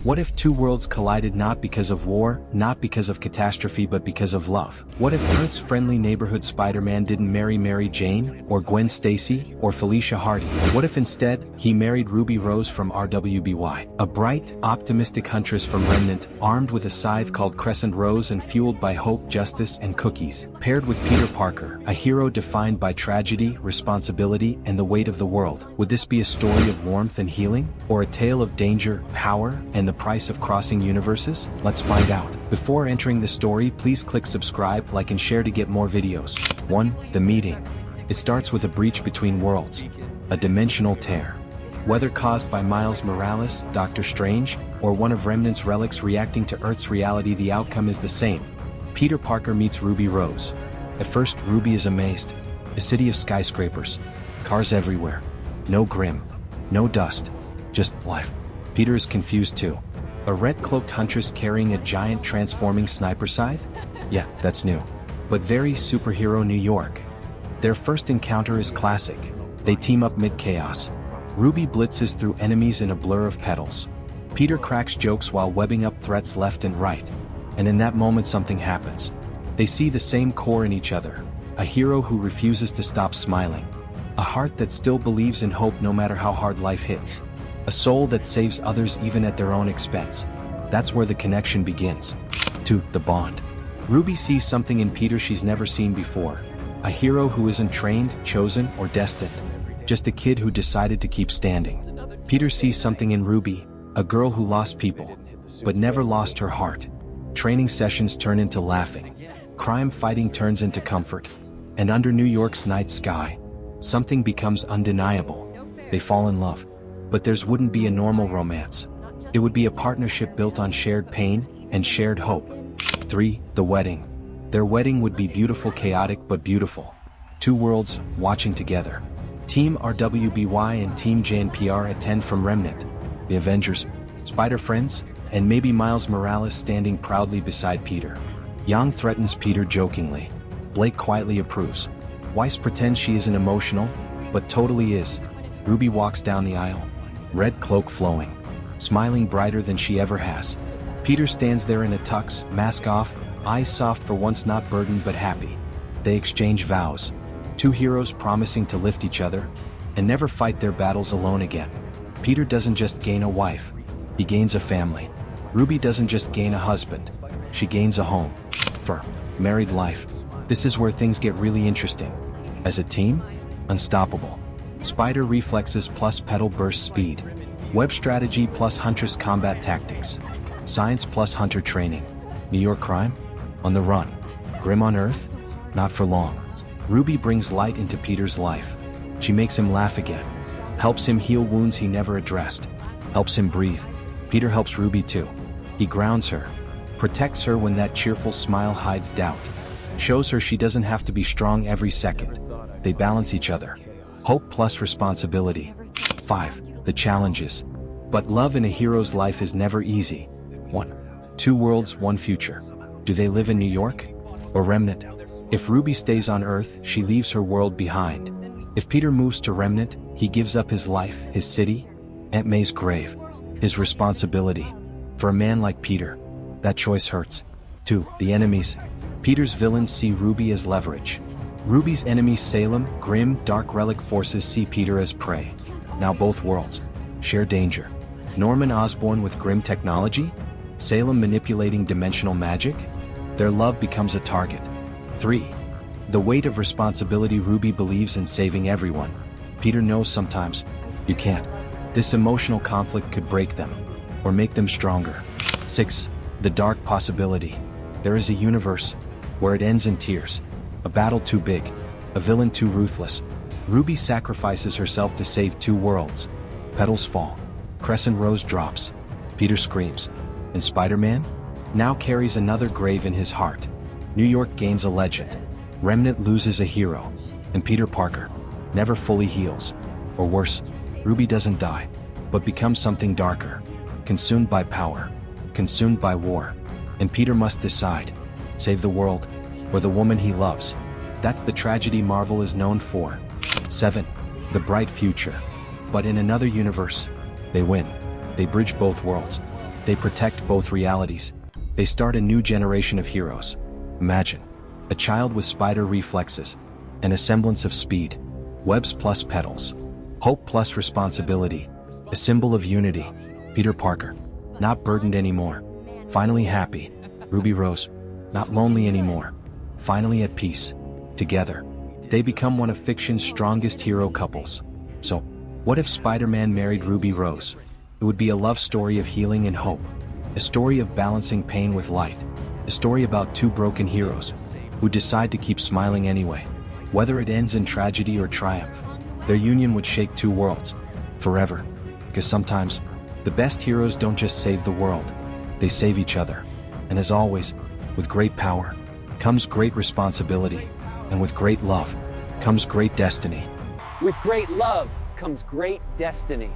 What if two worlds collided not because of war, not because of catastrophe but because of love? What if Earth's friendly neighborhood Spider-Man didn't marry Mary Jane, or Gwen Stacy, or Felicia Hardy? What if instead, he married Ruby Rose from RWBY? A bright, optimistic huntress from Remnant, armed with a scythe called Crescent Rose and fueled by hope, justice, and cookies. Paired with Peter Parker, a hero defined by tragedy, responsibility, and the weight of the world. Would this be a story of warmth and healing? Or a tale of danger, power, and the price of crossing universes? Let's find out. Before entering the story, please click subscribe, like and share to get more videos. 1. The meeting. It starts with a breach between worlds. A dimensional tear. Whether caused by Miles Morales, Doctor Strange, or one of Remnant's relics reacting to Earth's reality, the outcome is the same. Peter Parker meets Ruby Rose. At first, Ruby is amazed. A city of skyscrapers. Cars everywhere. No grim. No dust. Just life. Peter is confused too. A red-cloaked huntress carrying a giant transforming sniper scythe? Yeah, that's new. But very superhero New York. Their first encounter is classic. They team up mid-chaos. Ruby blitzes through enemies in a blur of petals. Peter cracks jokes while webbing up threats left and right. And in that moment something happens. They see the same core in each other. A hero who refuses to stop smiling. A heart that still believes in hope no matter how hard life hits. A soul that saves others even at their own expense. That's where the connection begins. 2. The bond. Ruby sees something in Peter she's never seen before. A hero who isn't trained, chosen, or destined. Just a kid who decided to keep standing. Peter sees something in Ruby, a girl who lost people, but never lost her heart. Training sessions turn into laughing. Crime fighting turns into comfort. And under New York's night sky, something becomes undeniable. They fall in love. But theirs wouldn't be a normal romance. It would be a partnership built on shared pain and shared hope. 3. The wedding. Their wedding would be beautiful, chaotic but beautiful. Two worlds, watching together. Team RWBY and Team JNPR attend from Remnant. The Avengers, Spider-Friends, and maybe Miles Morales standing proudly beside Peter. Yang threatens Peter jokingly. Blake quietly approves. Weiss pretends she isn't emotional, but totally is. Ruby walks down the aisle. Red cloak flowing. Smiling brighter than she ever has. Peter stands there in a tux, mask off, eyes soft for once not burdened but happy. They exchange vows. Two heroes promising to lift each other and never fight their battles alone again. Peter doesn't just gain a wife, he gains a family. Ruby doesn't just gain a husband, she gains a home. For married life, this is where things get really interesting. As a team, unstoppable. Spider reflexes plus pedal burst speed. Web strategy plus huntress combat tactics. Science plus hunter training. New York crime? On the run. Grim on Earth? Not for long. Ruby brings light into Peter's life. She makes him laugh again. Helps him heal wounds he never addressed. Helps him breathe. Peter helps Ruby too. He grounds her. Protects her when that cheerful smile hides doubt. Shows her she doesn't have to be strong every second. They balance each other. Hope plus responsibility. 5. The challenges. But love in a hero's life is never easy. 1. Two worlds, one future. Do they live in New York? Or Remnant? If Ruby stays on Earth, she leaves her world behind. If Peter moves to Remnant, he gives up his life, his city, Aunt May's grave, his responsibility. For a man like Peter, that choice hurts. 2. The enemies. Peter's villains see Ruby as leverage. Ruby's enemies Salem, grim, dark relic forces see Peter as prey. Now both worlds share danger. Norman Osborn with grim technology? Salem manipulating dimensional magic? Their love becomes a target. 3. The weight of responsibility. Ruby believes in saving everyone. Peter knows sometimes, you can't. This emotional conflict could break them, or make them stronger. 6. The dark possibility. There is a universe where it ends in tears. A battle too big, a villain too ruthless. Ruby sacrifices herself to save two worlds. Petals fall. Crescent Rose drops. Peter screams. And Spider-Man now carries another grave in his heart. New York gains a legend. Remnant loses a hero. And Peter Parker never fully heals. Or worse, Ruby doesn't die, but becomes something darker. Consumed by power. Consumed by war. And Peter must decide. Save the world, or the woman he loves. That's the tragedy Marvel is known for. 7. The bright future. But in another universe, they win. They bridge both worlds. They protect both realities. They start a new generation of heroes. Imagine a child with spider reflexes, and a semblance of speed, webs plus petals, hope plus responsibility, a symbol of unity. Peter Parker, not burdened anymore, finally happy. Ruby Rose, not lonely anymore, finally at peace. Together, they become one of fiction's strongest hero couples. So, what if Spider-Man married Ruby Rose? It would be a love story of healing and hope, a story of balancing pain with light, a story about two broken heroes who decide to keep smiling anyway. Whether it ends in tragedy or triumph, their union would shake two worlds forever. Because sometimes, the best heroes don't just save the world, they save each other. And as always, with great power comes great responsibility, and with great love comes great destiny. With great love comes great destiny.